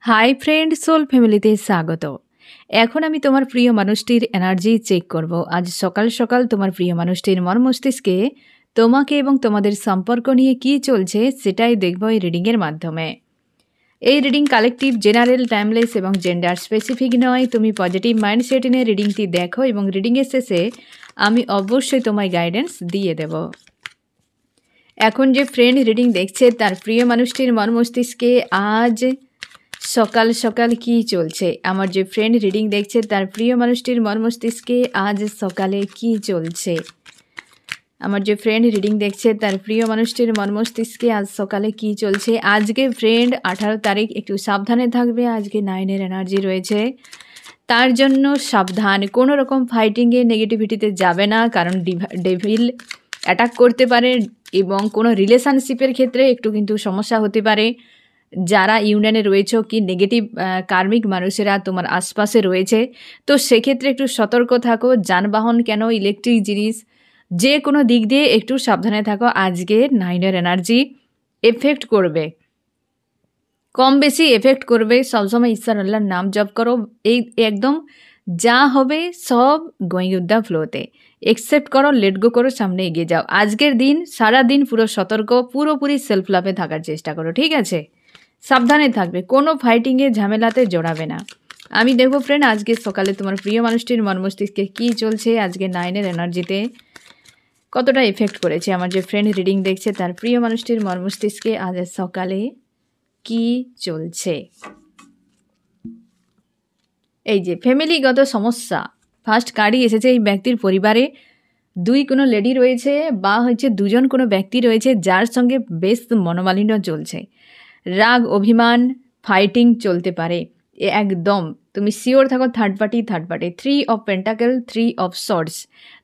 Hi friend, soul ফ্যামিলিতে স্বাগত। এখন আমি তোমার প্রিয় মানুষটির এনার্জি চেক করব। আজ সকাল সকাল তোমার প্রিয় মানুষটির মন মস্তিষ্কে তোমাকে এবং তোমাদের সম্পর্ক নিয়ে কী চলছে সেটাই দেখব এই রিডিংয়ের মাধ্যমে। এই রিডিং কালেকটিভ, জেনারেল, টাইমলেস এবং জেন্ডার স্পেসিফিক নয়। তুমি পজিটিভ মাইন্ডসেট নিয়ে রিডিংটি দেখো এবং রিডিংয়ের শেষে আমি অবশ্যই তোমায় গাইডেন্স দিয়ে দেব। এখন যে ফ্রেন্ড রিডিং দেখছে তার প্রিয় মানুষটির মন মস্তিষ্কে আজ সকাল সকাল কি চলছে। আমার যে ফ্রেন্ড রিডিং দেখছে তার প্রিয় মানুষটির মন মস্তিষ্কে আজ সকালে কি চলছে। আমার যে ফ্রেন্ড রিডিং দেখছে তার প্রিয় মানুষটির মন মস্তিষ্কে আজ সকালে কি চলছে। আজকে ফ্রেন্ড 18 তারিখ, একটু সাবধানে থাকবে। আজকে 9-এর এনার্জি রয়েছে, তার জন্য সাবধান। কোনো রকম ফাইটিংয়ে, নেগেটিভিটিতে যাবে না, কারণ ডেভিল অ্যাটাক করতে পারে এবং কোনো রিলেশনশিপের ক্ষেত্রে একটু কিন্তু সমস্যা হতে পারে। যারা ইউনিয়নে রয়েছে কি নেগেটিভ কার্মিক মানুষেরা তোমার আশপাশে রয়েছে, তো সেক্ষেত্রে একটু সতর্ক থাকো। যানবাহন কেন, ইলেকট্রিক জিনিস, যে কোনো দিক দিয়ে একটু সাবধানে থাকো। আজকে 9-এর এনার্জি এফেক্ট করবে, কম বেশি এফেক্ট করবে। সবসময় ঈশ্বর আল্লাহর নাম জপ করো। এই একদম যা হবে সব গোয়িং উইথ দ্য ফ্লোতে একসেপ্ট করো, লেট গো করো, সামনে এগিয়ে যাও। আজকের দিন সারা দিন পুরো সতর্ক, পুরোপুরি সেলফ লাভে থাকার চেষ্টা করো, ঠিক আছে? সাবধানে থাকবে, কোনো ফাইটিংয়ে ঝামেলাতে জড়াবে না। আমি দেখবো ফ্রেন্ড আজকে সকালে তোমার প্রিয় মানুষটির মন মস্তিষ্কে কী চলছে, আজকে 9-এর এনার্জিতে কতটা এফেক্ট করেছে। আমার যে ফ্রেন্ড রিডিং দেখছে তার প্রিয় মানুষটির মন মস্তিষ্কে আজ সকালে কি চলছে। এই যে ফ্যামিলিগত সমস্যা, ফার্স্ট কার্ডই এসেছে। এই ব্যক্তির পরিবারে কোনো লেডি রয়েছে বা দুজন কোনো ব্যক্তি রয়েছে যার সঙ্গে বেশ মনোমালিন্য চলছে। রাগ, অভিমান, ফাইটিং চলতে পারে একদম। তুমি শিওর থাকো third party. 3 of pentacle, 3 of swords.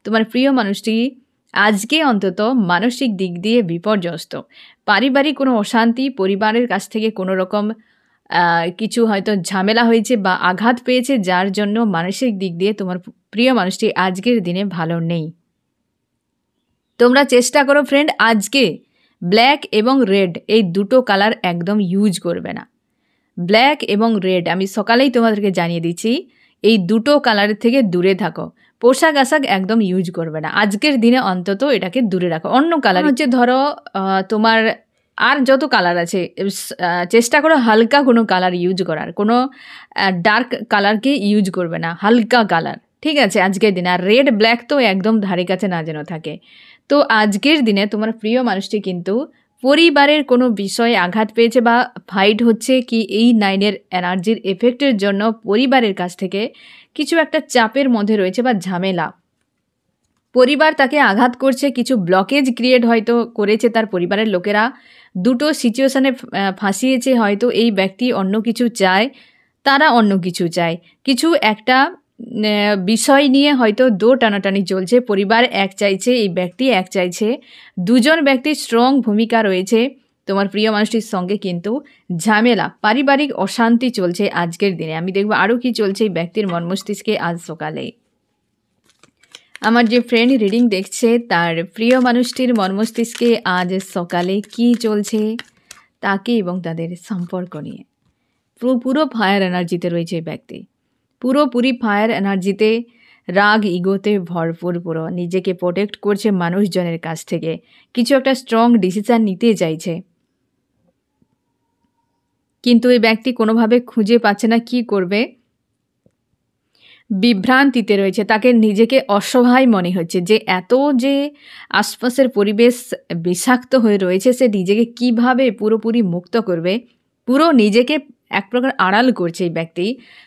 তোমার প্রিয় মানুষটি আজকে অন্তত মানসিক দিক দিয়ে বিপর্যস্ত। পারিবারিক কোনো অশান্তি, পরিবারের কাছ থেকে কোনো রকম কিছু হয়তো ঝামেলা হয়েছে বা আঘাত পেয়েছে, যার জন্য মানসিক দিক দিয়ে তোমার প্রিয় মানুষটি আজকের দিনে ভালো নেই। তোমরা চেষ্টা করো ফ্রেন্ড আজকে ব্ল্যাক এবং রেড এই দুটো কালার একদম ইউজ করবে না। ব্ল্যাক এবং রেড আমি সকালেই তোমাদেরকে জানিয়ে দিচ্ছি, এই দুটো কালারের থেকে দূরে থাকো। পোশাক আশাক একদম ইউজ করবে না আজকের দিনে, অন্তত এটাকে দূরে রাখো। অন্য কালার ধরো তোমার আর যত কালার আছে চেষ্টা করো হালকা কোনো কালার ইউজ করার, কোনো ডার্ক কালারকে ইউজ করবে না, হালকা কালার, ঠিক আছে আজকের দিনে। আর রেড ব্ল্যাক তো একদম ধারে কাছে না যেন থাকে। তো আজকের দিনে তোমার প্রিয় মানুষটি কিন্তু পরিবারের কোনো বিষয়ে আঘাত পেয়েছে বা ফাইট হচ্ছে কি এই 9-এর এনার্জির এফেক্টের জন্য পরিবারের কাছ থেকে কিছু একটা চাপের মধ্যে রয়েছে বা ঝামেলা। পরিবার তাকে আঘাত করছে, কিছু ব্লকেজ ক্রিয়েট হয়তো করেছে তার পরিবারের লোকেরা। দুটো সিচুয়েশানে ফাঁসিয়েছে হয়তো। এই ব্যক্তি অন্য কিছু চায়, তারা অন্য কিছু চায়। কিছু একটা বিষয় নিয়ে হয়তো টানাটানি চলছে। পরিবার এক চাইছে, এই ব্যক্তি এক চাইছে। দুজন ব্যক্তির স্ট্রং ভূমিকা রয়েছে তোমার প্রিয় মানুষটির সঙ্গে, কিন্তু ঝামেলা, পারিবারিক অশান্তি চলছে আজকের দিনে। আমি দেখব আরও কি চলছে এই ব্যক্তির মন মস্তিষ্কে আজ সকালে। আমার যে ফ্রেন্ড রিডিং দেখছে তার প্রিয় মানুষটির মন মস্তিষ্কে আজ সকালে কি চলছে তাকে এবং তাদের সম্পর্ক নিয়ে। পুরো ফায়ার এনার্জিতে রয়েছে এই ব্যক্তি, পুরোপুরি ফায়ার এনার্জিতে, রাগ, ইগোতে ভরপুর, পুরো নিজেকে প্রোটেক্ট করছে মানুষজনের কাছ থেকে। কিছু একটা স্ট্রং ডিসিশান নিতে চাইছে, কিন্তু এই ব্যক্তি কোনোভাবে খুঁজে পাচ্ছে না কি করবে। বিভ্রান্তিতে রয়েছে, তাকে নিজেকে অসহায় মনে হচ্ছে যে এত যে আশপাশের পরিবেশ বিষাক্ত হয়ে রয়েছে, সে নিজেকে কিভাবে পুরোপুরি মুক্ত করবে। পুরো নিজেকে এক প্রকার আড়াল করছে এই ব্যক্তি,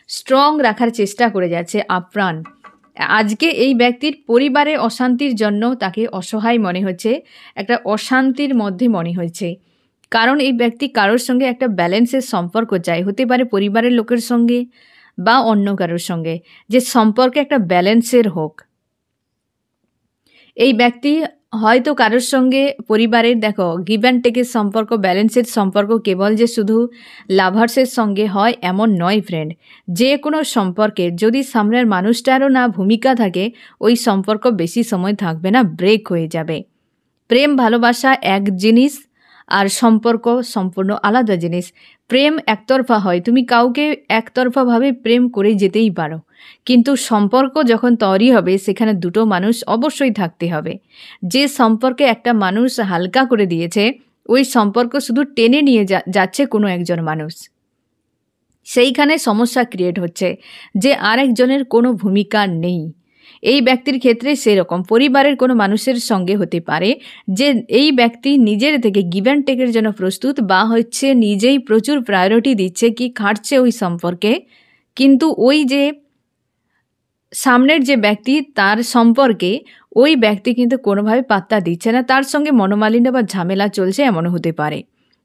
স্ট্রং রাখার চেষ্টা করে যাচ্ছে আপ্রাণ। আজকে এই ব্যক্তির পরিবারে অশান্তির জন্য তাকে অসহায় মনে হচ্ছে, একটা অশান্তির মধ্যে মনে হচ্ছে। কারণ এই ব্যক্তি কারোর সঙ্গে একটা ব্যালেন্সের সম্পর্ক চায়, হতে পারে পরিবারের লোকের সঙ্গে বা অন্য কারোর সঙ্গে, যে সম্পর্কে একটা ব্যালেন্সের হোক। এই ব্যক্তি হয়তো কারোর সঙ্গে পরিবারের, দেখো গিভ অ্যান্ড টেকের সম্পর্ক, ব্যালেন্সের সম্পর্ক কেবল যে শুধু লাভার্সের সঙ্গে হয় এমন নয় ফ্রেন্ড। যে কোনো সম্পর্কে যদি সামনের মানুষটারও না ভূমিকা থাকে, ওই সম্পর্ক বেশি সময় থাকবে না, ব্রেক হয়ে যাবে। প্রেম ভালোবাসা এক জিনিস আর সম্পর্ক সম্পূর্ণ আলাদা জিনিস। প্রেম একতরফা হয়, তুমি কাউকে একতরফাভাবে প্রেম করে যেতেই পারো, কিন্তু সম্পর্ক যখন তৈরি হবে সেখানে দুটো মানুষ অবশ্যই থাকতে হবে। যে সম্পর্কে একটা মানুষ হালকা করে দিয়েছে ওই সম্পর্ক শুধু টেনে নিয়ে যাচ্ছে কোনো একজন মানুষ, সেইখানে সমস্যা ক্রিয়েট হচ্ছে যে আরেকজনের কোনো ভূমিকা নেই। এই ব্যক্তির ক্ষেত্রে সেরকম পরিবারের কোনো মানুষের সঙ্গে হতে পারে যে এই ব্যক্তি নিজের থেকে গিভ অ্যান্ড টেকের জন্য প্রস্তুত, বা হচ্ছে নিজেই প্রচুর প্রায়োরিটি দিচ্ছে কি খাটছে ওই সম্পর্কে, কিন্তু ওই যে সামনের যে ব্যক্তি তার সম্পর্কে ওই ব্যক্তি কিন্তু কোনোভাবে পাত্তা দিচ্ছে না, তার সঙ্গে মনোমালিন্য বা ঝামেলা চলছে এমনও হতে পারে।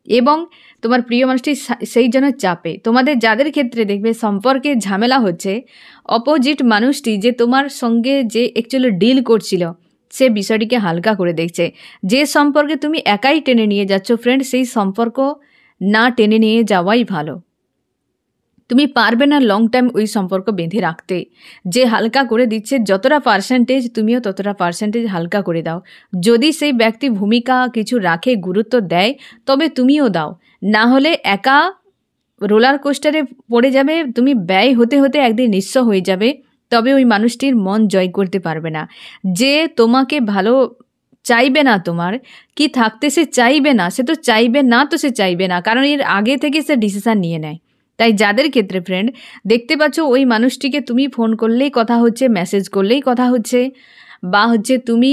এবং তোমার প্রিয় মানুষটি সেই জন্য চাপে। তোমাদের যাদের ক্ষেত্রে দেখবে সম্পর্কে ঝামেলা হচ্ছে, অপোজিট মানুষটি যে তোমার সঙ্গে যে অ্যাকচুয়ালি ডিল করছিল সে বিষয়টিকে হালকা করে দেখছে। যে সম্পর্কে তুমি একাই টেনে নিয়ে যাচ্ছ ফ্রেন্ড, সেই সম্পর্ক না টেনে নিয়ে যাওয়াই ভালো। তুমি পারবে না লং টাইম ওই সম্পর্ক বেঁধে রাখতে। যে হালকা করে দিচ্ছে যতটা পার্সেন্টেজ তুমিও ততটা পার্সেন্টেজ হালকা করে দাও। যদি সেই ব্যক্তি ভূমিকা কিছু রাখে, গুরুত্ব দেয়, তবে তুমিও দাও। না হলে একা রোলার কোস্টারে পড়ে যাবে, তুমি ব্যয় হতে হতে একদিন নিঃস্ব হয়ে যাবে, তবে ওই মানুষটির মন জয় করতে পারবে না। যে তোমাকে ভালো চাইবে না, তোমার কি থাকতে সে চাইবে না, সে তো চাইবে না, তো সে চাইবে না, কারণ এর আগে থেকে সে ডিসিশান নিয়ে নেয়। তাই যাদের ক্ষেত্রে ফ্রেন্ড দেখতে পাচ্ছ ওই মানুষটিকে তুমি ফোন করলেই কথা হচ্ছে, মেসেজ করলেই কথা হচ্ছে, বা হচ্ছে তুমি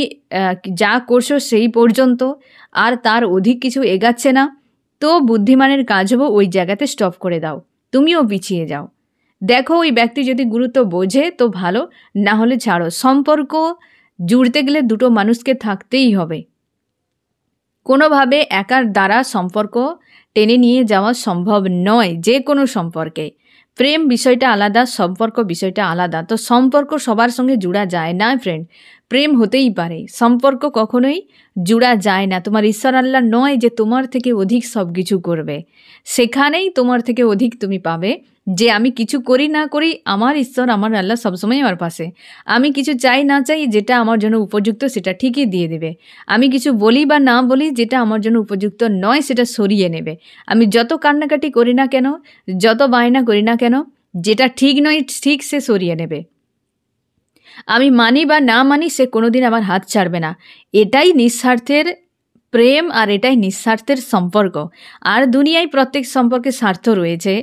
যা করছো সেই পর্যন্ত, আর তার অধিক কিছু এগাচ্ছে না, তো বুদ্ধিমানের কাজ হবো ওই জায়গাতে স্টপ করে দাও, তুমিও পিছিয়ে যাও। দেখো ওই ব্যক্তি যদি গুরুত্ব বোঝে তো ভালো, না হলে ছাড়ো। সম্পর্ক জুড়তে গেলে দুটো মানুষকে থাকতেই হবে। কোনোভাবে একার দ্বারা সম্পর্ক টেনে নিয়ে যাওয়া সম্ভব নয় যে কোনো সম্পর্কে। প্রেম বিষয়টা আলাদা, সম্পর্ক বিষয়টা আলাদা। তো সম্পর্ক সবার সঙ্গে জুড়া যায় না ফ্রেন্ড, প্রেম হতেই পারে, সম্পর্ক কখনোই জুড়া যায় না। তোমার ঈশ্বর আল্লাহ নয় যে তোমার থেকে অধিক সব কিছু করবে, সেখানেই তোমার থেকে অধিক তুমি পাবে। যে আমি কিছু করি না করি, আমার ঈশ্বর আমার আল্লাহ সবসময় আমার পাশে। আমি কিছু চাই না চাই, যেটা আমার জন্য উপযুক্ত সেটা ঠিকই দিয়ে দেবে। আমি কিছু বলি বা না বলি, যেটা আমার জন্য উপযুক্ত নয় সেটা সরিয়ে নেবে। আমি যত কান্নাকাটি করি না কেন, যত বায়না করি না কেন, যেটা ঠিক নয় ঠিক সে সরিয়ে নেবে। আমি মানি বা না মানি, সে কোনোদিন আমার হাত ছাড়বে না। এটাই নিঃস্বার্থের প্রেম, আর এটাই নিঃস্বার্থের সম্পর্ক। আর দুনিয়ায় প্রত্যেক সম্পর্কে স্বার্থ রয়েছে,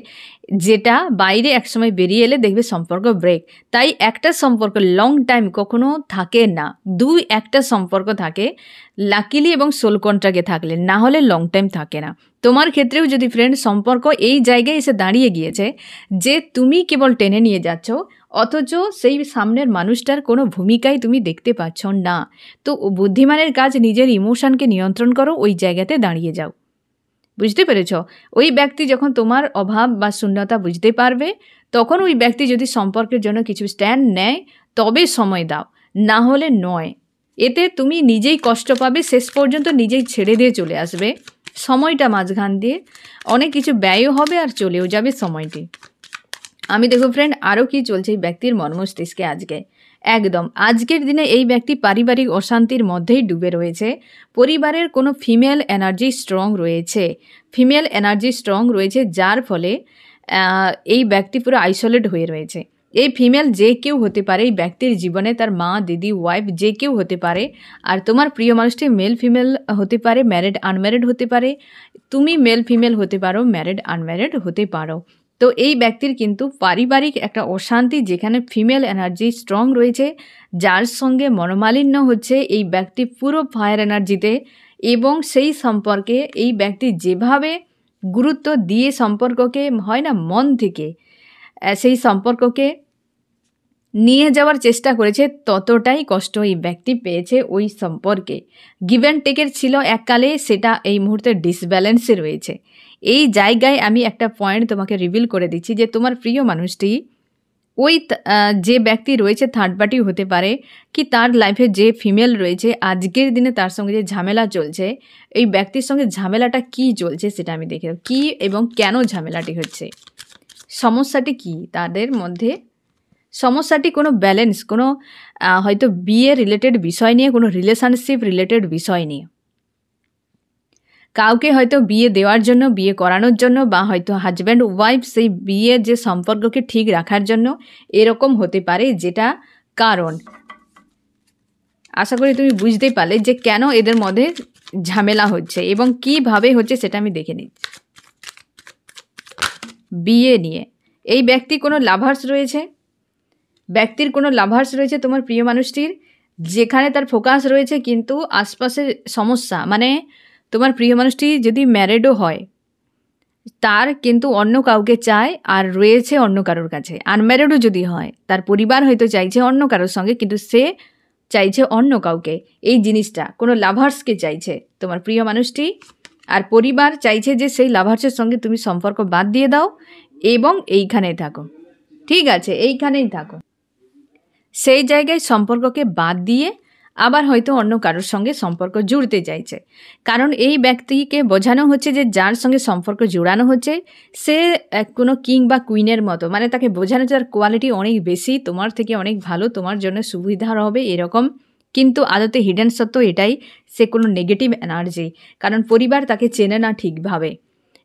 যেটা বাইরে একসময় বেরিয়ে এলে দেখবে সম্পর্ক ব্রেক। তাই একটা সম্পর্ক লং টাইম কখনো থাকে না, একটা সম্পর্ক থাকে লাকিলি এবং সোল কন্ট্রাক্টে থাকলে, না হলে লং টাইম থাকে না। তোমার ক্ষেত্রেও যদি ফ্রেন্ড সম্পর্ক এই জায়গায় এসে দাঁড়িয়ে গিয়েছে যে তুমি কেবল টেনে নিয়ে যাচ্ছ, অথচ সেই সামনের মানুষটার কোনো ভূমিকাই তুমি দেখতে পাচ্ছ না, তো বুদ্ধিমানের কাজ নিজের ইমোশনকে নিয়ন্ত্রণ করো, ওই জায়গাতে দাঁড়িয়ে যাও। বুঝতে পেরেছ? ওই ব্যক্তি যখন তোমার অভাব বা শূন্যতা বুঝতে পারবে, তখন ওই ব্যক্তি যদি সম্পর্কের জন্য কিছু স্ট্যান্ড নেয় তবে সময় দাও, না হলে নয়। এতে তুমি নিজেই কষ্ট পাবে, শেষ পর্যন্ত নিজেই ছেড়ে দিয়ে চলে আসবে। সময়টা মাঝখান দিয়ে অনেক কিছু ব্যয়ও হবে আর চলেও যাবে সময়টি। আমি দেখো ফ্রেন্ড আরও কি চলছে এই ব্যক্তির মর্মস্তিষ্কে আজকে। একদম আজকের দিনে এই ব্যক্তি পারিবারিক অশান্তির মধ্যেই ডুবে রয়েছে। পরিবারের কোনো ফিমেল এনার্জি স্ট্রং রয়েছে, যার ফলে এই ব্যক্তি পুরো আইসোলেট হয়ে রয়েছে। এই ফিমেল যে কেউ হতে পারে, এই ব্যক্তির জীবনে তার মা, দিদি, ওয়াইফ যে কেউ হতে পারে। আর তোমার প্রিয় মানুষটি মেল ফিমেল হতে পারে, ম্যারিড আনম্যারিড হতে পারে, তুমি মেল ফিমেল হতে পারো, ম্যারিড আনম্যারিড হতে পারো। তো এই ব্যক্তির কিন্তু পারিবারিক একটা অশান্তি, যেখানে ফিমেল এনার্জি স্ট্রং রয়েছে, যার সঙ্গে মনোমালিন্য হচ্ছে। এই ব্যক্তি পুরো ফায়ার এনার্জিতে, এবং সেই সম্পর্কে এই ব্যক্তি যেভাবে গুরুত্ব দিয়ে সম্পর্ককে হয় না মন থেকে সেই সম্পর্ককে নিয়ে যাওয়ার চেষ্টা করেছে, ততটাই কষ্ট এই ব্যক্তি পেয়েছে ওই সম্পর্কে। গিভ অ্যান্ড টেকের ছিল এককালে, সেটা এই মুহূর্তে ডিসব্যালেন্সে রয়েছে। এই জায়গায় আমি একটা পয়েন্ট তোমাকে রিভিল করে দিচ্ছি যে তোমার প্রিয় মানুষটি ওই যে ব্যক্তি রয়েছে থার্ড পার্টি হতে পারে, কি তার লাইফে যে ফিমেল রয়েছে আজকের দিনে তার সঙ্গে যে ঝামেলা চলছে, এই ব্যক্তির সঙ্গে ঝামেলাটা কি চলছে সেটা আমি দেখে কি এবং কেন ঝামেলাটি হচ্ছে, সমস্যাটি কি তাদের মধ্যে। সমস্যাটি কোনো ব্যালেন্স, কোনো হয়তো বিয়ে রিলেটেড বিষয় নিয়ে, কোনো রিলেশনশিপ রিলেটেড বিষয় নিয়ে। কাউকে হয়তো বিয়ে দেওয়ার জন্য, বিয়ে করানোর জন্য, বা হয়তো হাজব্যান্ড ওয়াইফ সেই বিয়ের যে সম্পর্ককে ঠিক রাখার জন্য এরকম হতে পারে, যেটা কারণ। আশা করি তুমি বুঝতে পারলে যে কেন এদের মধ্যে ঝামেলা হচ্ছে এবং কিভাবে হচ্ছে সেটা আমি দেখে নিচ্ছি। বিয়ে নিয়ে এই ব্যক্তি কোনো লাভার্স রয়েছে, ব্যক্তির কোনো লাভার্স রয়েছে তোমার প্রিয় মানুষটির, যেখানে তার ফোকাস রয়েছে কিন্তু আশপাশের সমস্যা। মানে তোমার প্রিয় মানুষটি যদি ম্যারিডও হয়, তার কিন্তু অন্য কাউকে চায় আর রয়েছে অন্য কারোর কাছে। আনম্যারিডও যদি হয়, তার পরিবার হয়তো চাইছে অন্য কারোর সঙ্গে, কিন্তু সে চাইছে অন্য কাউকে। এই জিনিসটা কোনো লাভার্সকে চাইছে তোমার প্রিয় মানুষটি, আর পরিবার চাইছে যে সেই লাভার্সের সঙ্গে তুমি সম্পর্ক বাদ দিয়ে দাও এবং এইখানেই থাকো। ঠিক আছে, এইখানেই থাকো। সেই জায়গায় সম্পর্ককে বাদ দিয়ে আবার হয়তো অন্য কারোর সঙ্গে সম্পর্ক জুড়তে চাইছে, কারণ এই ব্যক্তিকে বোঝানো হচ্ছে যে যার সঙ্গে সম্পর্ক জোড়ানো হচ্ছে সে কোনো কিং বা কুইনের মতো। মানে তাকে বোঝানো যার কোয়ালিটি অনেক বেশি, তোমার থেকে অনেক ভালো, তোমার জন্য সুবিধার হবে এরকম। কিন্তু আদতে হিডেন সত্য এটাই, সে কোনো নেগেটিভ এনার্জি, কারণ পরিবার তাকে চেনে না ঠিকভাবে।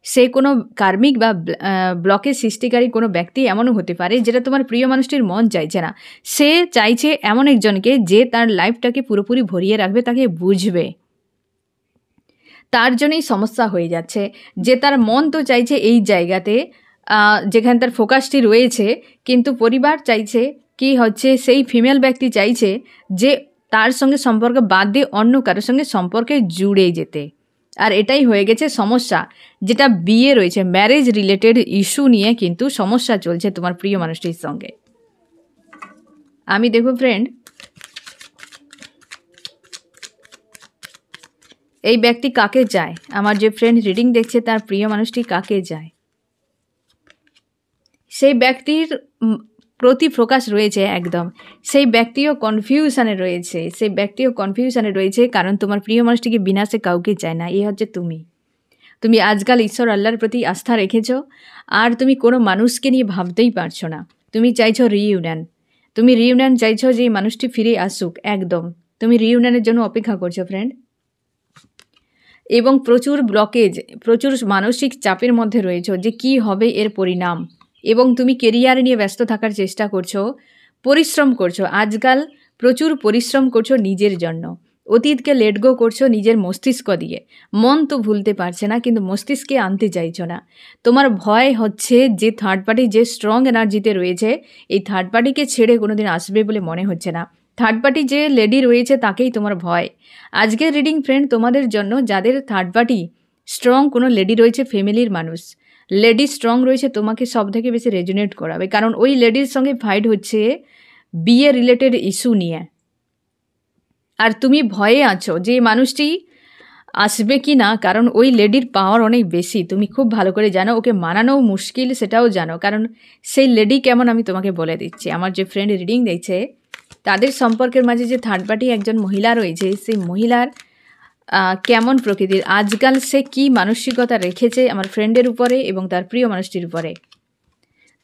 সে কোনো কার্মিক বা ব্লকের সৃষ্টিকারী কোনো ব্যক্তি এমনও হতে পারে যেটা তোমার প্রিয় মানুষটির মন চাইছে না। সে চাইছে এমন একজনকে যে তার লাইফটাকে পুরোপুরি ভরিয়ে রাখবে, তাকে বুঝবে। তার জন্যই সমস্যা হয়ে যাচ্ছে, যে তার মন তো চাইছে এই জায়গাতে যেখানে তার ফোকাসটি রয়েছে, কিন্তু পরিবার চাইছে কি হচ্ছে, সেই ফিমেল ব্যক্তি চাইছে যে তার সঙ্গে সম্পর্ক বাদ দিয়ে অন্য কারোর সঙ্গে সম্পর্কে জুড়ে যেতে। আর এটাই হয়ে গেছে সমস্যা, যেটা বিয়ে রয়েছে, ম্যারেজ রিলেটেড ইস্যু নিয়ে কিন্তু সমস্যা চলছে তোমার প্রিয় মানুষটির সঙ্গে। আমি দেখো ফ্রেন্ড, এই ব্যক্তি কাকে চায়, আমার যে ফ্রেন্ড রিডিং দেখছে তার প্রিয় মানুষটি কাকে চায়, সেই ব্যক্তির প্রতি ফোকাস রয়েছে একদম। সেই ব্যক্তিও কনফিউশনে রয়েছে, কারণ তোমার প্রিয় মানুষটিকে বিনাশে কাউকে চায় না। এই হচ্ছে তুমি আজকাল ঈশ্বর আল্লাহর প্রতি আস্থা রেখেছ, আর তুমি কোনো মানুষকে নিয়ে ভাবতেই পারছো না। তুমি চাইছো রিইউনিয়ন চাইছো, যে এই মানুষটি ফিরে আসুক। একদম তুমি রিইউনিয়নের জন্য অপেক্ষা করছো ফ্রেন্ড, এবং প্রচুর ব্লকেজ, প্রচুর মানসিক চাপের মধ্যে রয়েছো যে কি হবে এর পরিণাম। এবং তুমি কেরিয়ার নিয়ে ব্যস্ত থাকার চেষ্টা করছো, পরিশ্রম করছো, আজকাল প্রচুর পরিশ্রম করছো নিজের জন্য। অতীতকে লেট গো করছো নিজের মস্তিষ্ক দিয়ে। মন তো ভুলতে পারছে না, কিন্তু মস্তিষ্কে আনতে চাইছো না। তোমার ভয় হচ্ছে যে থার্ড পার্টি যে স্ট্রং এনার্জিতে রয়েছে, এই থার্ড পার্টিকে ছেড়ে কোনোদিন আসবে বলে মনে হচ্ছে না। থার্ড পার্টি যে লেডি রয়েছে তাকেই তোমার ভয়। আজকের রিডিং ফ্রেন্ড তোমাদের জন্য, যাদের থার্ড পার্টি স্ট্রং কোনো লেডি রয়েছে, ফ্যামিলির মানুষ, লেডি স্ট্রং রয়েছে, তোমাকে সব থেকে বেশি রেজোনেট করাবে, কারণ ওই লেডির সঙ্গে ফাইট হচ্ছে বিয়ে রিলেটেড ইস্যু নিয়ে। আর তুমি ভয়ে আছো যে মানুষটি আসবে কি না, কারণ ওই লেডির পাওয়ার অনেক বেশি। তুমি খুব ভালো করে জানো, ওকে মানানোও মুশকিল সেটাও জানো, কারণ সেই লেডি কেমন আমি তোমাকে বলে দিচ্ছি। আমার যে ফ্রেন্ড রিডিং দেখছে তাদের সম্পর্কের মাঝে যে থার্ড পার্টি একজন মহিলা রয়েছে, সেই মহিলার কেমন প্রকৃতির, আজকাল সে কি মানসিকতা রেখেছে আমার ফ্রেন্ডের উপরে এবং তার প্রিয় মানুষটির উপরে।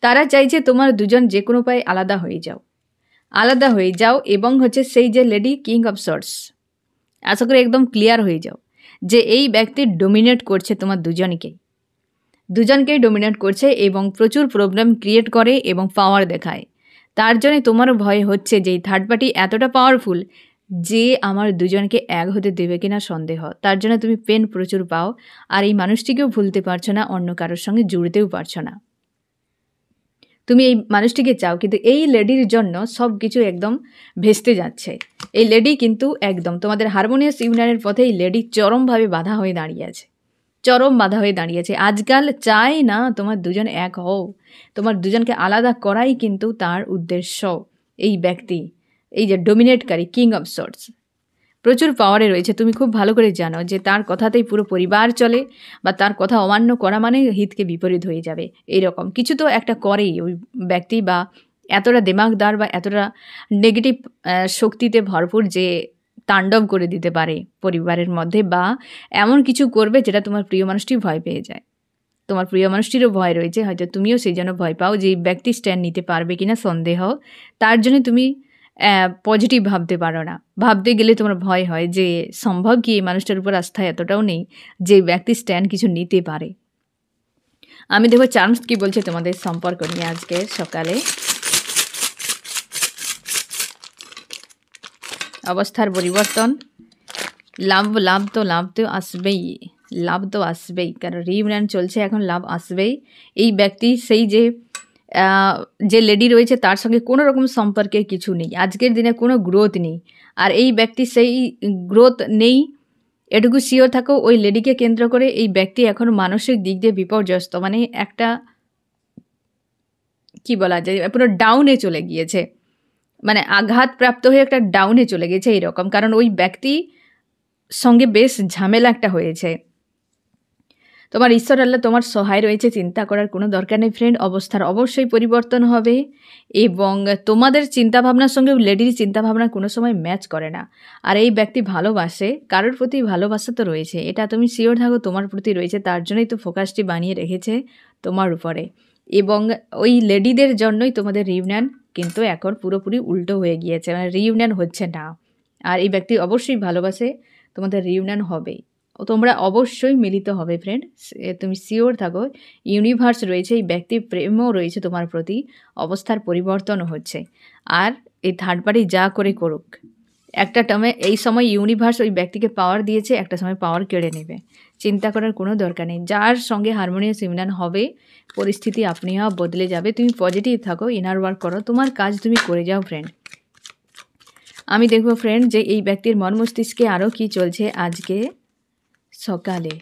তারা চাইছে তোমার দুজন যে কোনো উপায়ে আলাদা হয়ে যাও এবং হচ্ছে সেই যে লেডি কিং অফ সর্টস, আশা করি একদম ক্লিয়ার হয়ে যাও যে এই ব্যক্তি ডোমিনেট করছে তোমার দুজনকেই ডোমিনেট করছে এবং প্রচুর প্রবলেম ক্রিয়েট করে এবং পাওয়ার দেখায়। তার জন্য তোমারও ভয় হচ্ছে যে এই থার্ড পার্টি এতটা পাওয়ারফুল যে আমার দুজনকে এক হতে দেবে কিনা সন্দেহ। তার জন্য তুমি পেন প্রচুর পাও, আর এই মানুষটিকেও ভুলতে পারছো না, অন্য কারোর সঙ্গে জুড়তেও পারছো না। তুমি এই মানুষটিকে চাও, কিন্তু এই লেডির জন্য সব কিছু একদম ভেস্তে যাচ্ছে। এই লেডি কিন্তু একদম তোমাদের হারমোনিয়াস ইউনিয়নের পথে এই লেডি চরমভাবে বাধা হয়ে দাঁড়িয়েছে। আজকাল চাই না তোমার দুজন এক হও, তোমার দুজনকে আলাদা করাই কিন্তু তার উদ্দেশ্য। এই ব্যক্তি, এই যে ডোমিনেটকারী কিং অফ সর্টস, প্রচুর পাওয়ারে রয়েছে। তুমি খুব ভালো করে জানো যে তার কথাতেই পুরো পরিবার চলে, বা তার কথা অমান্য করা মানে হিতকে বিপরীত হয়ে যাবে। এইরকম কিছু তো একটা করেই ওই ব্যক্তি, বা এতটা দিমাগদার বা এতটা নেগেটিভ শক্তিতে ভরপুর যে তাণ্ডব করে দিতে পারে পরিবারের মধ্যে, বা এমন কিছু করবে যেটা তোমার প্রিয় মানুষটি ভয় পেয়ে যায়। তোমার প্রিয় মানুষটিরও ভয় রয়েছে, হয়তো তুমিও সেই জন্য ভয় পাও যে এই ব্যক্তি স্ট্যান্ড নিতে পারবে কিনা সন্দেহ। তার জন্য তুমি পজিটিভ ভাবতে পারো না। ভাবতে গেলে তোমার ভয় হয় যে সম্ভব কি এই মানুষটার উপর আস্থা এতটাও নেই যে ব্যক্তি স্ট্যান্ড কিছু নিতে পারে। আমি দেখো চার্মস কি বলছে তোমাদের সম্পর্ক নিয়ে আজকে সকালে। অবস্থার পরিবর্তন, লাভ তো আসবেই, লাভ তো আসবেই, কারণ রিইউনিয়ন চলছে এখন, লাভ আসবেই। এই ব্যক্তি সেই যে লেডি রয়েছে তার সঙ্গে কোনো রকম সম্পর্কের কিছু নেই, আজকের দিনে কোনো গ্রোথ নেই। আর এই ব্যক্তি সেই গ্রোথ নেই এটুকু শিওর থাকো, ওই লেডিকে কেন্দ্র করে এই ব্যক্তি এখন মানসিক দিক দিয়ে বিপর্যস্ত, মানে একটা কি বলা যায় পুরো ডাউনে চলে গিয়েছে, মানে আঘাতপ্রাপ্ত হয়ে একটা ডাউনে চলে গেছে এইরকম, কারণ ওই ব্যক্তি সঙ্গে বেশ ঝামেলা একটা হয়েছে। তোমার ঈশ্বর আল্লাহ তোমার সহায় রয়েছে, চিন্তা করার কোনো দরকার নেই ফ্রেন্ড। অবস্থার অবশ্যই পরিবর্তন হবে এবং তোমাদের চিন্তাভাবনার সঙ্গে লেডির চিন্তাভাবনা কোনো সময় ম্যাচ করে না। আর এই ব্যক্তি ভালোবাসে, কারোর প্রতি ভালোবাসা তো রয়েছে, এটা তুমি শিওর থাকো তোমার প্রতি রয়েছে, তার জন্যই তো ফোকাসটি বানিয়ে রেখেছে তোমার উপরে। এবং ওই লেডিদের জন্যই তোমাদের রিইউনিয়ন কিন্তু এখন পুরোপুরি উল্টো হয়ে গিয়েছে, মানে রিইউনিয়ন হচ্ছে না। আর এই ব্যক্তি অবশ্যই ভালোবাসে, তোমাদের রিইউনিয়ন হবে, তোমরা অবশ্যই মিলিত হবে ফ্রেন্ড, তুমি শিওর থাকো। ইউনিভার্স রয়েছে, এই ব্যক্তির প্রেমও রয়েছে তোমার প্রতি, অবস্থার পরিবর্তনও হচ্ছে। আর এই থার্ড পার্টি যা করে করুক, একটা টার্মে এই সময় ইউনিভার্স ওই ব্যক্তিকে পাওয়ার দিয়েছে, একটা সময় পাওয়ার কেড়ে নেবে, চিন্তা করার কোনো দরকার নেই। যার সঙ্গে হারমোনিয়াস ইউনিয়ন হবে পরিস্থিতি আপনি বদলে যাবে। তুমি পজিটিভ থাকো, ইনার ওয়ার্ক করো, তোমার কাজ তুমি করে যাও ফ্রেন্ড। আমি দেখবো ফ্রেন্ড যে এই ব্যক্তির মন মস্তিষ্কে আরও কী চলছে আজকে সকালে।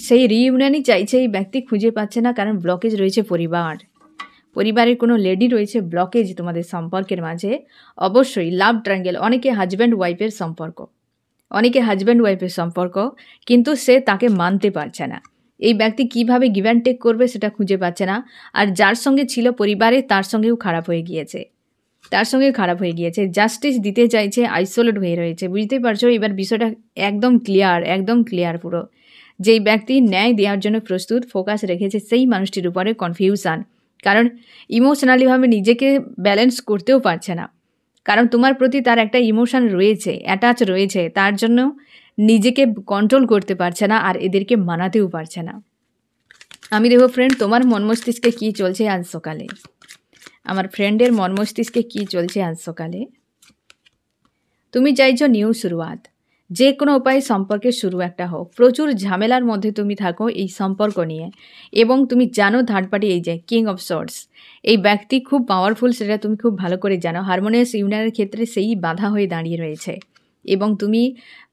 সেই রিইউনিয়নই চাইছে এই ব্যক্তি, খুঁজে পাচ্ছে না, কারণ ব্লকেজ রয়েছে পরিবারের কোনো লেডি রয়েছে ব্লকেজ তোমাদের সম্পর্কের মাঝে। অবশ্যই লাভ ট্রায়াঙ্গেল, অনেকে হাজব্যান্ড ওয়াইফের সম্পর্ক, কিন্তু সে তাকে মানতে পারছে না। এই ব্যক্তি কিভাবে গিভ অ্যান্ড টেক করবে সেটা খুঁজে পাচ্ছে না। আর যার সঙ্গে ছিল পরিবারে তার সঙ্গেও খারাপ হয়ে গিয়েছে, জাস্টিস দিতে চাইছে, আইসোলেট হয়ে রয়েছে। বুঝতেই পারছো এবার বিষয়টা একদম ক্লিয়ার পুরো। যেই ব্যক্তি ন্যায় দেওয়ার জন্য প্রস্তুত, ফোকাস রেখেছে সেই মানুষটির উপরে কনফিউশন, কারণ ইমোশনালিভাবে নিজেকে ব্যালেন্স করতেও পারছে না, কারণ তোমার প্রতি তার একটা ইমোশন রয়েছে, অ্যাটাচ রয়েছে, তার জন্য নিজেকে কন্ট্রোল করতে পারছে না, আর এদেরকে মানাতেও পারছে না। আমি দেখো ফ্রেন্ড তোমার মন মস্তিষ্কে কী চলছে আজ সকালে, আমার ফ্রেন্ডের মন মস্তিষ্কে কী চলছে আজ সকালে। তুমি চাইছো নিউ শুরুয়াত, যে কোনো উপায়ে সম্পর্কের শুরু একটা হোক। প্রচুর ঝামেলার মধ্যে তুমি থাকো এই সম্পর্ক নিয়ে, এবং তুমি জানো থার্ড পার্টি এই যে কিং অফ সোর্ডস, এই ব্যক্তি খুব পাওয়ারফুল, সেটা তুমি খুব ভালো করে জানো। হারমোনিয়াস ইউনিয়নের ক্ষেত্রে সেই বাধা হয়ে দাঁড়িয়ে রয়েছে, এবং তুমি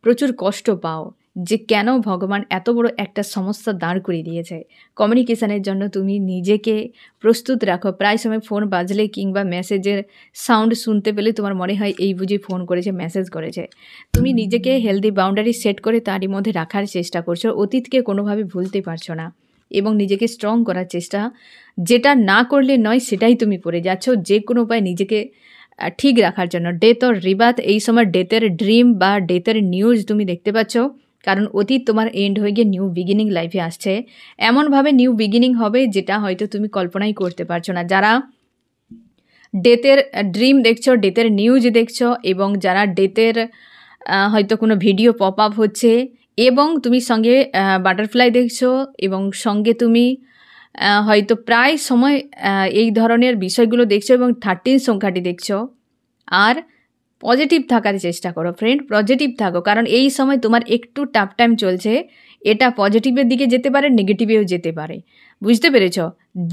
প্রচুর কষ্ট পাও যে কেন ভগবান এত বড় একটা সমস্যা দাঁড় করিয়ে দিয়েছে। কমিউনিকেশানের জন্য তুমি নিজেকে প্রস্তুত রাখো, প্রায় সময় ফোন বাজলে কিংবা মেসেজের সাউন্ড শুনতে পেলে তোমার মনে হয় এই বুঝি ফোন করেছে, মেসেজ করেছে। তুমি নিজেকে হেলদি বাউন্ডারি সেট করে তারই মধ্যে রাখার চেষ্টা করছো, অতীতকে কোনোভাবে ভুলতে পারছো না, এবং নিজেকে স্ট্রং করার চেষ্টা, যেটা না করলে নয় সেটাই তুমি করে যাচ্ছ, যে কোনো উপায় নিজেকে ঠিক রাখার জন্য। ডেথ অর রিবার্থ, এই সময় ডেথের ড্রিম বা ডেথের নিউজ তুমি দেখতে পাচ্ছ, কারণ অতীত তোমার এন্ড হয়ে গিয়ে নিউ বিগিনিং লাইফে আসছে। এমনভাবে নিউ বিগিনিং হবে যেটা হয়তো তুমি কল্পনাই করতে পারছো না। যারা ডেথের ড্রিম দেখছো, ডেথের নিউজ দেখছো, এবং যারা ডেথের হয়তো কোনো ভিডিও পপ আপ হচ্ছে, এবং তুমি সঙ্গে বাটারফ্লাই দেখছো, এবং সঙ্গে তুমি হয়তো প্রায় সময় এই ধরনের বিষয়গুলো দেখছো, এবং 13 সংখ্যাটি দেখছো। আর পজিটিভ থাকার চেষ্টা করো ফ্রেন্ড, পজিটিভ থাকো, কারণ এই সময় তোমার একটু টাফ টাইম চলছে, এটা পজিটিভের দিকে যেতে পারে, নেগেটিভেও যেতে পারে। বুঝতে পেরেছ?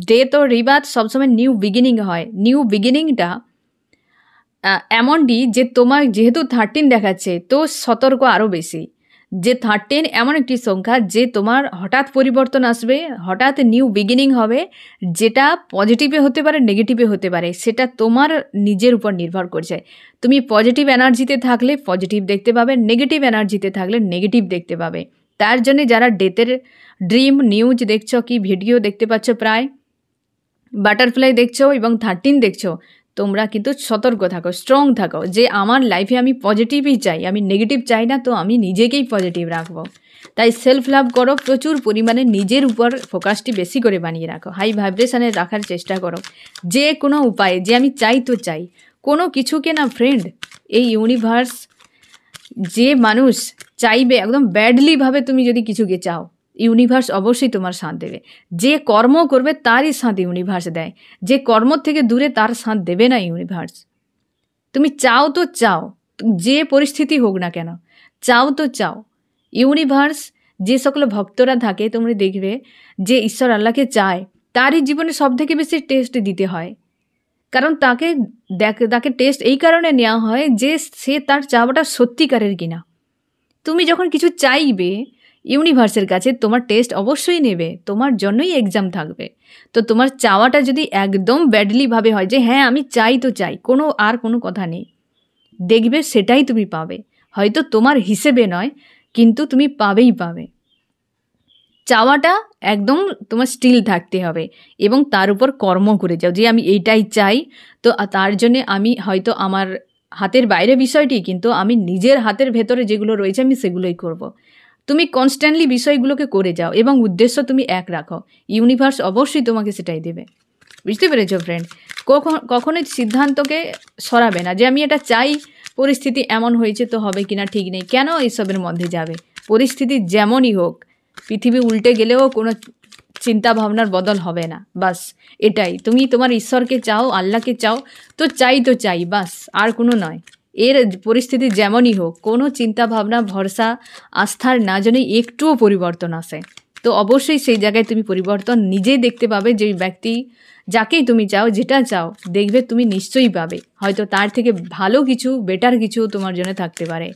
ডেথ ও রিবার্থ সবসময় নিউ বিগিনিং হয়। নিউ বিগিনিংটা এমনটি যে তোমার যেহেতু 13 দেখাচ্ছে, তো সতর্ক আরও বেশি, যে 13 এমন একটি সংখ্যা যে তোমার হঠাৎ পরিবর্তন আসবে, হঠাৎ নিউ বিগিনিং হবে, যেটা পজিটিভে হতে পারে, নেগেটিভে হতে পারে, সেটা তোমার নিজের উপর নির্ভর করছে। তুমি পজিটিভ এনার্জিতে থাকলে পজিটিভ দেখতে পাবে, নেগেটিভ এনার্জিতে থাকলে নেগেটিভ দেখতে পাবে। তার জন্যে যারা ডেথের ড্রিম নিউজ দেখছো, কি ভিডিও দেখতে পাচ্ছ, প্রায় বাটারফ্লাই দেখছো এবং 13 দেখছো, তোমরা কিন্তু সতর্ক থাকো, স্ট্রং থাকো, যে আমার লাইফে আমি পজিটিভই চাই, আমি নেগেটিভ চাই না, তো আমি নিজেকেই পজিটিভ রাখবো। তাই সেলফ লাভ করো, প্রচুর পরিমাণে নিজের উপর ফোকাসটি বেশি করে বানিয়ে রাখো, হাই ভাইব্রেশনে রাখার চেষ্টা করো, যে কোনো উপায়ে, যে আমি চাই তো চাই, কোনো কিছুকে না ফ্রেন্ড, এই ইউনিভার্স যে মানুষ চাইবে একদম ব্যাডলিভাবে, তুমি যদি কিছুকে চাও ইউনিভার্স অবশ্যই তোমার সাথ দেবে। যে কর্ম করবে তারই সাথ ইউনিভার্স দেয়, যে কর্ম থেকে দূরে তার সাথ দেবে না ইউনিভার্স। তুমি চাও তো চাও, যে পরিস্থিতি হোক না কেন, চাও তো চাও। ইউনিভার্স যে সকল ভক্তরা থাকে তোমরা দেখবে যে ঈশ্বর আল্লাহকে চায়, তারই জীবনে সব থেকে বেশি টেস্ট দিতে হয়। কারণ তাকে টেস্ট এই কারণে নেওয়া হয় যে সে তার চাওয়াটা সত্যিকারের কিনা। তুমি যখন কিছু চাইবে ইউনিভার্সের কাছে, তোমার টেস্ট অবশ্যই নেবে, তোমার জন্যই এক্সাম থাকবে। তো তোমার চাওয়াটা যদি একদম ব্যাডলিভাবে হয় যে হ্যাঁ আমি চাই তো চাই, কোনো কথা নেই, দেখবে সেটাই তুমি পাবে। হয়তো তোমার হিসেবে নয়, কিন্তু তুমি পাবেই পাবে। চাওয়াটা একদম তোমার স্টিল থাকতে হবে এবং তার উপর কর্ম করে যাও যে আমি এইটাই চাই। তো তার জন্যে আমি হয়তো আমার হাতের বাইরে বিষয়টি, কিন্তু আমি নিজের হাতের ভেতরে যেগুলো রয়েছে আমি সেগুলোই করব। তুমি কনস্ট্যান্টলি বিষয়গুলোকে করে যাও এবং উদ্দেশ্য তুমি এক রাখো, ইউনিভার্স অবশ্যই তোমাকে সেটাই দেবে। বুঝতে পেরেছো ফ্রেন্ড? কখনোই সিদ্ধান্তকে সরাবে না যে আমি এটা চাই, পরিস্থিতি এমন হয়েছে তো হবে কিনা ঠিক নেই। কেন এইসবের মধ্যে যাবে? পরিস্থিতি যেমনই হোক, পৃথিবী উল্টে গেলেও কোনো চিন্তা ভাবনার বদল হবে না। বাস এটাই, তুমি তোমার ঈশ্বরকে চাও, আল্লাহকে চাও, তো চাই বাস, আর কোনো নয়। এর পরিস্থিতি যেমনই হোক, কোনো চিন্তা ভাবনা ভরসা আস্থার না জন্যই একটুও পরিবর্তন আসে, তো অবশ্যই সেই জায়গায় তুমি পরিবর্তন নিজেই দেখতে পাবে। যে ব্যক্তি যাকেই তুমি চাও, যেটা চাও, দেখবে তুমি নিশ্চয়ই পাবে। হয়তো তার থেকে ভালো কিছু, বেটার কিছু তোমার জন্য থাকতে পারে।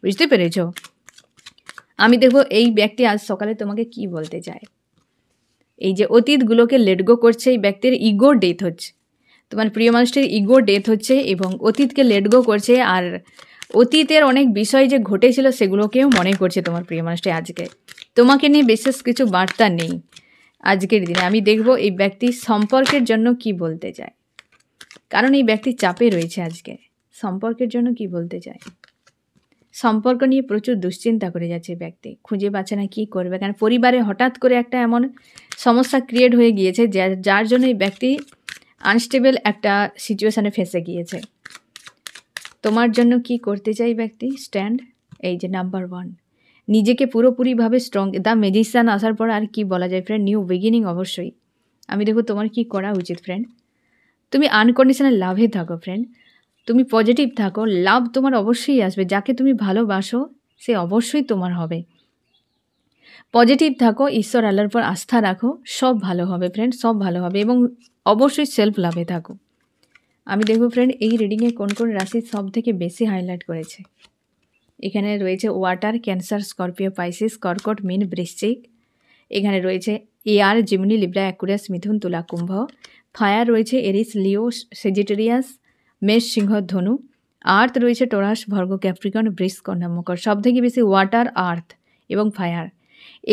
বুঝতে পেরেছো? আমি দেখবো এই ব্যক্তি আজ সকালে তোমাকে কি বলতে চায়। এই যে অতীতগুলোকে লেট গো করছে, এই ব্যক্তির ইগো ডেথ হচ্ছে, তোমার প্রিয় মানুষটির ইগো ডেথ হচ্ছে এবং অতীতকে লেট গো করছে। আর অতীতের অনেক বিষয় যে ঘটেছিল সেগুলোকেও মনে করছে তোমার প্রিয় মানুষটি। আজকে তোমাকে নিয়ে বিশেষ কিছু বার্তা নেই আজকের দিনে। আমি দেখব এই ব্যক্তি সম্পর্কের জন্য কি বলতে চায়, কারণ এই ব্যক্তি চাপে রয়েছে। আজকে সম্পর্কের জন্য কি বলতে চায়, সম্পর্ক নিয়ে প্রচুর দুশ্চিন্তা করে যাচ্ছে ব্যক্তি, খুঁজে পাচ্ছে না কী করবে। কারণ পরিবারে হঠাৎ করে একটা এমন সমস্যা ক্রিয়েট হয়ে গিয়েছে যার জন্য এই ব্যক্তি আনস্টেবল একটা সিচুয়েশানে ফেঁসে গিয়েছে। তোমার জন্য কি করতে চাই ব্যক্তি? স্ট্যান্ড, এই যে নাম্বার 1, নিজেকে পুরোপুরিভাবে স্ট্রং। দ্য ম্যাজিশিয়ান আসার পর আর কি বলা যায় ফ্রেন্ড? নিউ বিগিনিং অবশ্যই। আমি দেখো তোমার কি করা উচিত ফ্রেন্ড। তুমি আনকন্ডিশনাল লাভে থাকো ফ্রেন্ড, তুমি পজিটিভ থাকো, লাভ তোমার অবশ্যই আসবে। যাকে তুমি ভালোবাসো সে অবশ্যই তোমার হবে। পজিটিভ থাকো, ঈশ্বর আল্লাহর উপর আস্থা রাখো, সব ভালো হবে ফ্রেন্ড, সব ভালো হবে। এবং অবশ্যই সেলফ লাভে থাকো। আমি দেখব ফ্রেন্ড এই রিডিংয়ে কোন কোন রাশি সব থেকে বেশি হাইলাইট করেছে। এখানে রয়েছে ওয়াটার, ক্যান্সার, স্করপিও, পাইসিস, কর্কট, মীন, বৃশ্চিক। এখানে রয়েছে এয়ার, জিমনি, লিব্রা, অ্যাকুরিয়াস, মিথুন, তুলা, কুম্ভ। ফায়ার রয়েছে এরিস, লিও, সেজিটেরিয়াস, মেষ, সিংহ, ধনু। আর্থ রয়েছে টরাস, ভর্গ, ক্যাপ্রিকন, বৃষ, কন্যা, মকর। সব থেকে বেশি ওয়াটার, আর্থ এবং ফায়ার।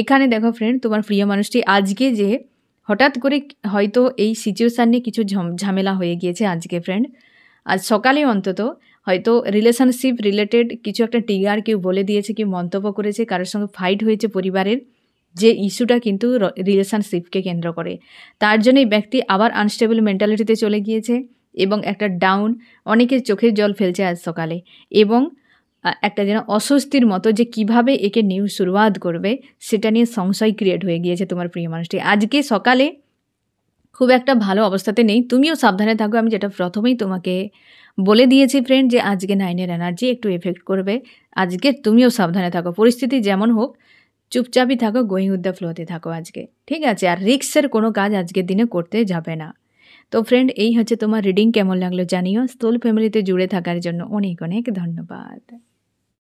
এখানে দেখো ফ্রেন্ড তোমার প্রিয় মানুষটি আজকে যে হঠাৎ করে হয়তো এই সিচুয়েশান নিয়ে কিছু ঝামেলা হয়ে গিয়েছে আজকে ফ্রেন্ড। আজ সকালে অন্তত হয়তো রিলেশনশিপ রিলেটেড কিছু একটা ট্রিগার কেউ বলে দিয়েছে, কেউ মন্তব্য করেছে, কারোর সঙ্গে ফাইট হয়েছে পরিবারের, যে ইস্যুটা কিন্তু রিলেশনশিপকে কেন্দ্র করে। তার জন্য এই ব্যক্তি আবার আনস্টেবল মেন্টালিটিতে চলে গিয়েছে এবং একটা ডাউন, অনেকের চোখের জল ফেলছে আজ সকালে এবং একটা যেন অস্বস্তির মতো যে কিভাবে একে নিউ শুরুয়াত করবে সেটা নিয়ে সংশয় ক্রিয়েট হয়ে গিয়েছে তোমার প্রিয় মানুষটি। আজকে সকালে খুব একটা ভালো অবস্থাতে নেই, তুমিও সাবধানে থাকো। আমি যেটা প্রথমেই তোমাকে বলে দিয়েছি ফ্রেন্ড যে আজকে 9-এর এনার্জি একটু এফেক্ট করবে। আজকে তুমিও সাবধানে থাকো, পরিস্থিতি যেমন হোক চুপচাপই থাকো, গোয়িং উইথ দ্য ফ্লোতে থাকো আজকে, ঠিক আছে? আর রিস্কের কোনো কাজ আজকের দিনে করতে যাবে না। তো ফ্রেন্ড এই হচ্ছে তোমার রিডিং। কেমন লাগলো জানিও। স্থূল ফ্যামিলিতে জুড়ে থাকার জন্য অনেক অনেক ধন্যবাদ।